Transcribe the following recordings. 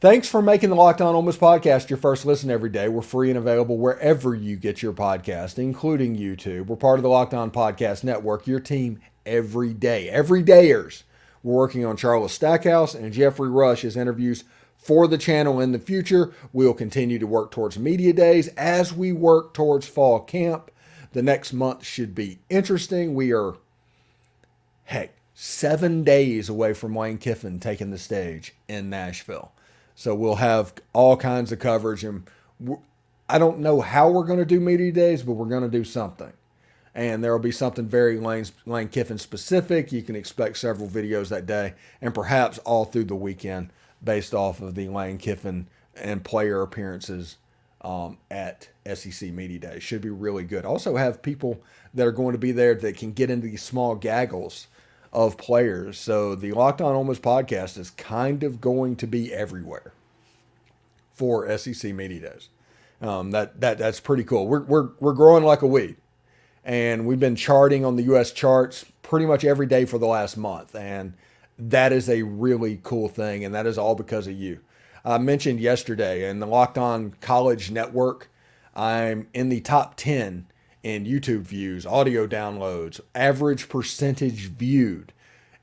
Thanks for making the Locked On Ole Miss podcast your first listen every day. We're free and available wherever you get your podcast, including YouTube. We're part of the Locked On Podcast Network, your team every day. Everydayers. We're working on Charles Stackhouse and Jeffrey Rush's interviews for the channel in the future. We'll continue to work towards media days as we work towards fall camp. The next month should be interesting. We are, 7 days away from Lane Kiffin taking the stage in Nashville. So we'll have all kinds of coverage, and I don't know how we're going to do media days, but we're going to do something. And there will be something very Lane Kiffin specific. You can expect several videos that day, and perhaps all through the weekend based off of the Lane Kiffin and player appearances at SEC Media Day. Should be really good. Also have people that are going to be there that can get into these small gaggles of players. So the Locked On Ole Miss podcast is kind of going to be everywhere for SEC Media Days. That's pretty cool. We're growing like a weed, and we've been charting on the U.S. charts pretty much every day for the last month, and that is a really cool thing, and that is all because of you. I mentioned yesterday in the Locked On College Network, I'm in the top 10 in YouTube views, audio downloads, average percentage viewed.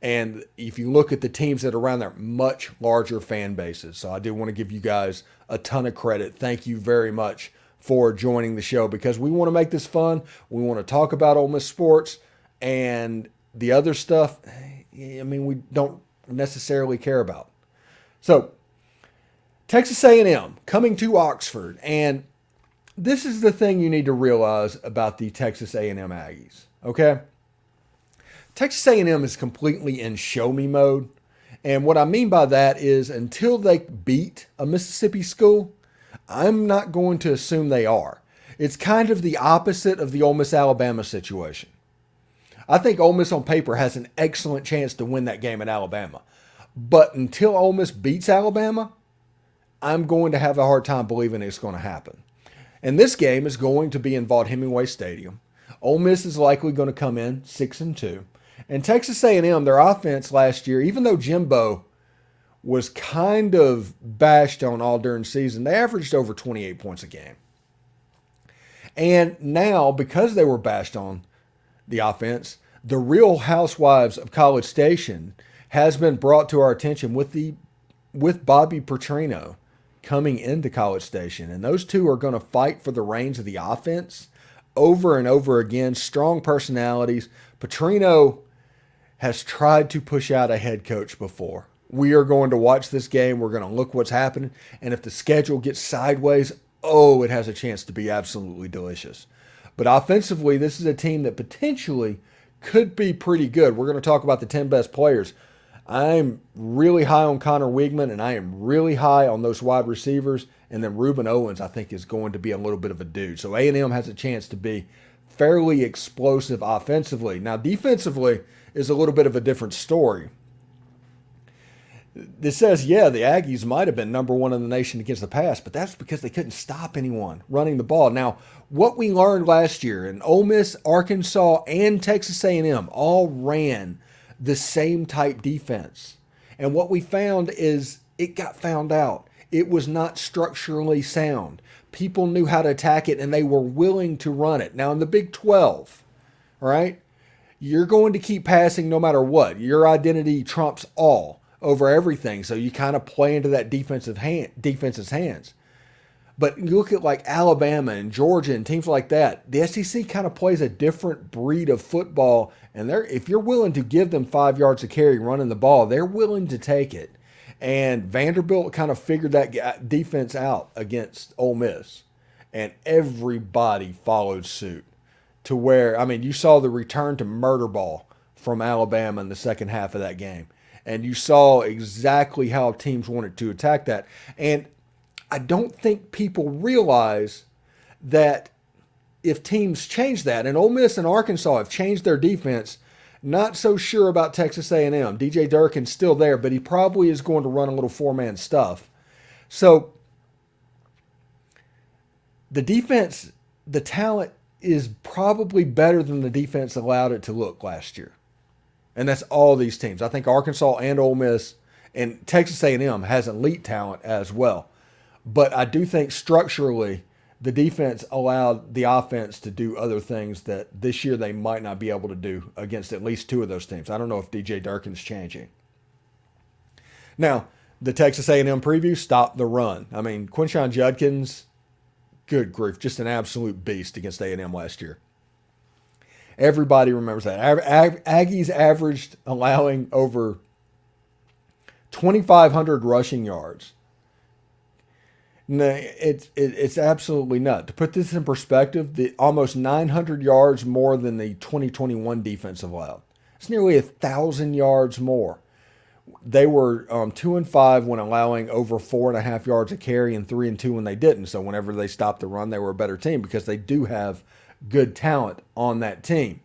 And if you look at the teams that are around there, much larger fan bases. So I do want to give you guys a ton of credit. Thank you very much for joining the show, because we want to make this fun. We want to talk about Ole Miss sports, and the other stuff, we don't necessarily care about. So Texas A&M coming to Oxford, and this is the thing you need to realize about the Texas A&M Aggies, okay? Texas A&M is completely in show-me mode, and what I mean by that is until they beat a Mississippi school, I'm not going to assume they are. It's kind of the opposite of the Ole Miss-Alabama situation. I think Ole Miss on paper has an excellent chance to win that game at Alabama, but until Ole Miss beats Alabama, I'm going to have a hard time believing it's going to happen. And this game is going to be in Vaught-Hemingway Stadium. Ole Miss is likely going to come in 6-2. And Texas A&M, their offense last year, even though Jimbo was kind of bashed on all during season, they averaged over 28 points a game. And now, because they were bashed on the offense, the Real Housewives of College Station has been brought to our attention with Bobby Petrino coming into College Station. And those two are going to fight for the reins of the offense over and over again. Strong personalities. Petrino has tried to push out a head coach before. We are going to watch this game. We're going to look what's happening. And if the schedule gets sideways, it has a chance to be absolutely delicious. But offensively, this is a team that potentially could be pretty good. We're going to talk about the 10 best players. I'm really high on Connor Weigman, and I am really high on those wide receivers. And then Reuben Owens, I think, is going to be a little bit of a dude. So A&M has a chance to be fairly explosive offensively. Now, defensively is a little bit of a different story. This says, the Aggies might have been number one in the nation against the pass, but that's because they couldn't stop anyone running the ball. Now, what we learned last year, and Ole Miss, Arkansas, and Texas A&M all ran the same type defense. And what we found is it got found out. It was not structurally sound. People knew how to attack it, and they were willing to run it. Now, in the Big 12, right, you're going to keep passing no matter what. Your identity trumps all over everything. So you kind of play into that defense's hands. But you look at like Alabama and Georgia and teams like that, the SEC kind of plays a different breed of football. And if you're willing to give them 5 yards of carry running the ball, they're willing to take it. And Vanderbilt kind of figured that defense out against Ole Miss. And everybody followed suit to where, you saw the return to murder ball from Alabama in the second half of that game. And you saw exactly how teams wanted to attack that. And I don't think people realize that if teams change that, and Ole Miss and Arkansas have changed their defense, not so sure about Texas A&M. DJ Durkin's still there, but he probably is going to run a little four-man stuff. So the defense, the talent is probably better than the defense allowed it to look last year. And that's all these teams. I think Arkansas and Ole Miss And Texas A&M has elite talent as well. But I do think structurally, the defense allowed the offense to do other things that this year they might not be able to do against at least two of those teams. I don't know if DJ Durkin's changing. Now, the Texas A&M preview stopped the run. I mean, Quinshon Judkins, good grief, just an absolute beast against A&M last year. Everybody remembers that. Aggies averaged allowing over 2,500 rushing yards. No, it's absolutely nuts. To put this in perspective, the almost 900 yards more than the 2021 defense allowed. It's nearly 1,000 yards more. They were 2-5 when allowing over 4.5 yards a carry, and 3-2 when they didn't. So whenever they stopped the run, they were a better team because they do have good talent on that team.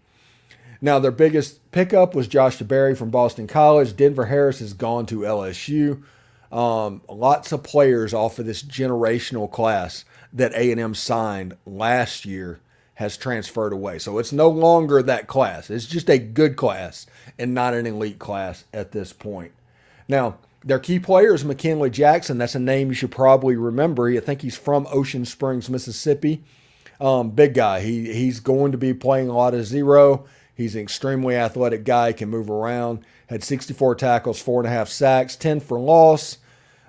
Now, their biggest pickup was Josh DeBerry from Boston College. Denver Harris has gone to LSU. Lots of players off of this generational class that A&M signed last year has transferred away. So it's no longer that class. It's just a good class and not an elite class at this point. Now, their key player is McKinley Jackson. That's a name you should probably remember. I think he's from Ocean Springs, Mississippi. Big guy. He's going to be playing a lot of zero. He's an extremely athletic guy, can move around. Had 64 tackles, 4.5 sacks, 10 for loss.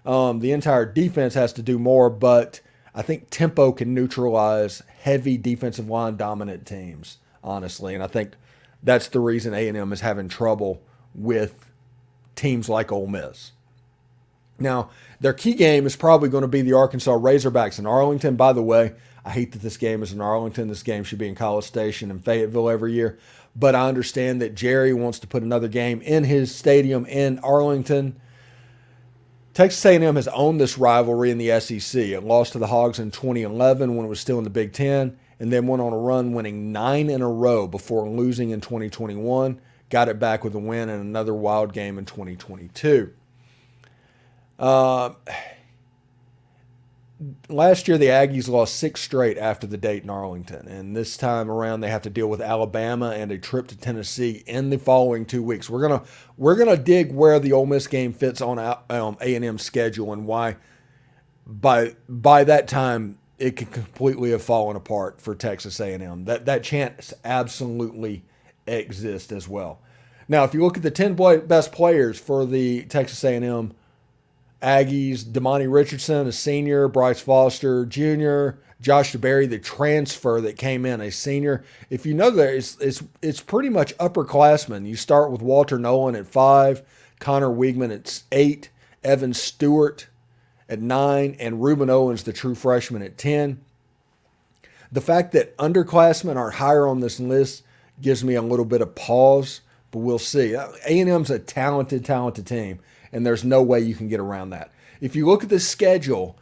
The entire defense has to do more, but I think tempo can neutralize heavy defensive line dominant teams, honestly. And I think that's the reason A&M is having trouble with teams like Ole Miss. Now, their key game is probably going to be the Arkansas Razorbacks in Arlington. By the way, I hate that this game is in Arlington. This game should be in College Station and Fayetteville every year. But I understand that Jerry wants to put another game in his stadium in Arlington. Texas A&M has owned this rivalry in the SEC. It lost to the Hogs in 2011 when it was still in the Big Ten, and then went on a run winning 9 in a row before losing in 2021. Got it back with a win in another wild game in 2022. Last year, the Aggies lost 6 straight after the date in Arlington, and this time around they have to deal with Alabama and a trip to Tennessee in the following 2 weeks. We're gonna dig where the Ole Miss game fits on A&M's schedule and why by that time it could completely have fallen apart for Texas A&M. That chance absolutely exists as well. Now, if you look at the 10 best players for the Texas A&M Aggies, Damani Richardson, a senior, Bryce Foster Jr., Josh DeBerry, the transfer that came in, a senior. If you know that, it's pretty much upperclassmen. You start with Walter Nolan at 5, Connor Wiegman at 8, Evan Stewart at 9, and Ruben Owens, the true freshman, at 10. The fact that underclassmen are higher on this list gives me a little bit of pause, but we'll see. A&M's a talented team, and there's no way you can get around that. If you look at the schedule,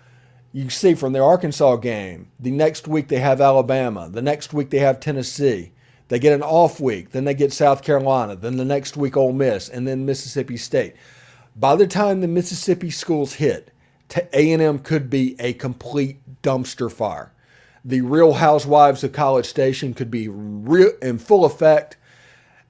you see from the Arkansas game, the next week they have Alabama, the next week they have Tennessee. They get an off week, then they get South Carolina, then the next week Ole Miss, and then Mississippi State. By the time the Mississippi schools hit, A&M could be a complete dumpster fire. The Real Housewives of College Station could be in full effect.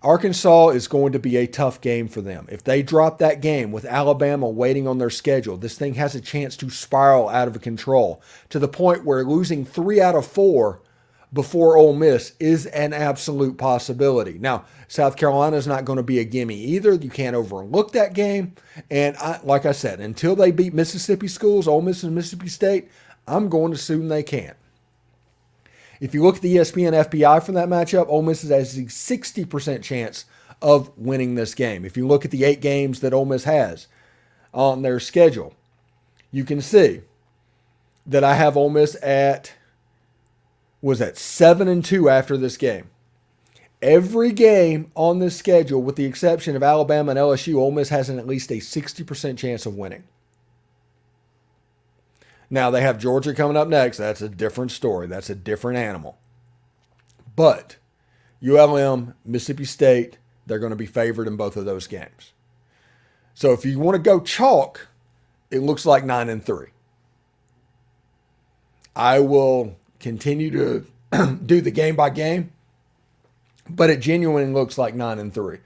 Arkansas is going to be a tough game for them. If they drop that game with Alabama waiting on their schedule, this thing has a chance to spiral out of control to the point where losing 3 out of 4 before Ole Miss is an absolute possibility. Now, South Carolina is not going to be a gimme either. You can't overlook that game. And like I said, until they beat Mississippi schools, Ole Miss and Mississippi State, I'm going to assume they can't. If you look at the ESPN FPI for that matchup, Ole Miss has a 60% chance of winning this game. If you look at the 8 games that Ole Miss has on their schedule, you can see that I have Ole Miss at, 7-2 after this game. Every game on this schedule, with the exception of Alabama and LSU, Ole Miss has at least a 60% chance of winning. Now, they have Georgia coming up next. That's a different story. That's a different animal. But ULM, Mississippi State, they're going to be favored in both of those games. So if you want to go chalk, it looks like 9-3. I will continue to do the game by game, but it genuinely looks like 9-3.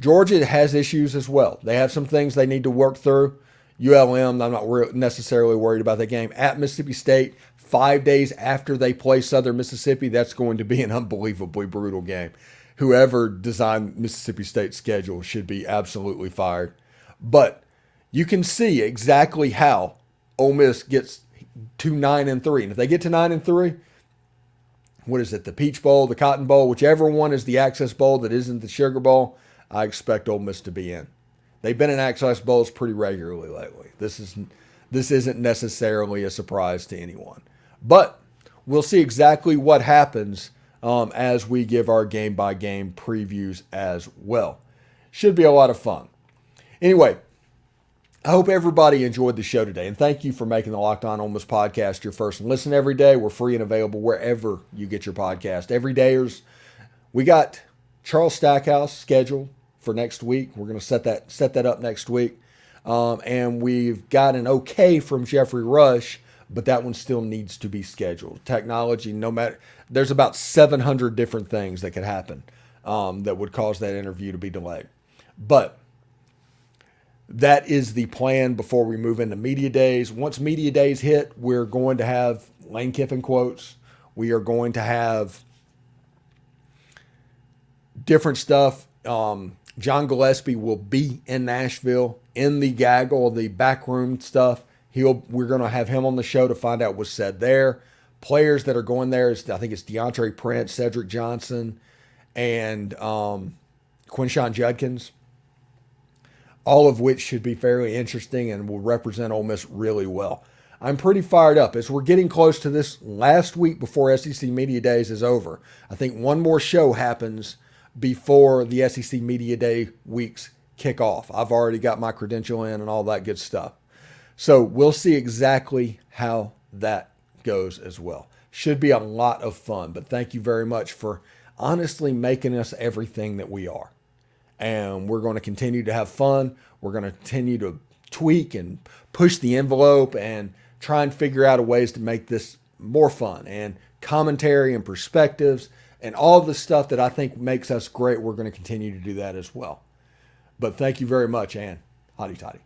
Georgia has issues as well. They have some things they need to work through. ULM, I'm not necessarily worried about that game. At Mississippi State, 5 days after they play Southern Mississippi, that's going to be an unbelievably brutal game. Whoever designed Mississippi State's schedule should be absolutely fired. But you can see exactly how Ole Miss gets to 9-3. And if they get to 9-3, what is it, the Peach Bowl, the Cotton Bowl, whichever one is the Access Bowl that isn't the Sugar Bowl, I expect Ole Miss to be in. They've been in Access Bowls pretty regularly lately. This isn't necessarily a surprise to anyone. But we'll see exactly what happens as we give our game-by-game previews as well. Should be a lot of fun. Anyway, I hope everybody enjoyed the show today, and thank you for making the Locked On Ole Miss podcast your first listen every day. We're free and available wherever you get your podcast. Everydayers, we got Charles Stackhouse scheduled for next week. We're going to set that up next week, and we've got an okay from Jeffrey Rush, but that one still needs to be scheduled. Technology, no matter, there's about 700 different things that could happen that would cause that interview to be delayed, but that is the plan before we move into media days. Once media days hit, we're going to have Lane Kiffin quotes. We are going to have different stuff. John Gillespie will be in Nashville in the gaggle, the backroom stuff. We're going to have him on the show to find out what's said there. Players that are going there, I think it's DeAndre Prince, Cedric Johnson, and Quinshon Judkins. All of which should be fairly interesting and will represent Ole Miss really well. I'm pretty fired up as we're getting close to this last week before SEC Media Days is over. I think one more show happens before the SEC Media Day weeks kick off. I've already got my credential in and all that good stuff. So we'll see exactly how that goes as well. Should be a lot of fun, but thank you very much for honestly making us everything that we are. And we're going to continue to have fun. We're going to continue to tweak and push the envelope and try and figure out ways to make this more fun and commentary and perspectives and all the stuff that I think makes us great. We're going to continue to do that as well. But thank you very much, and hotty toddy.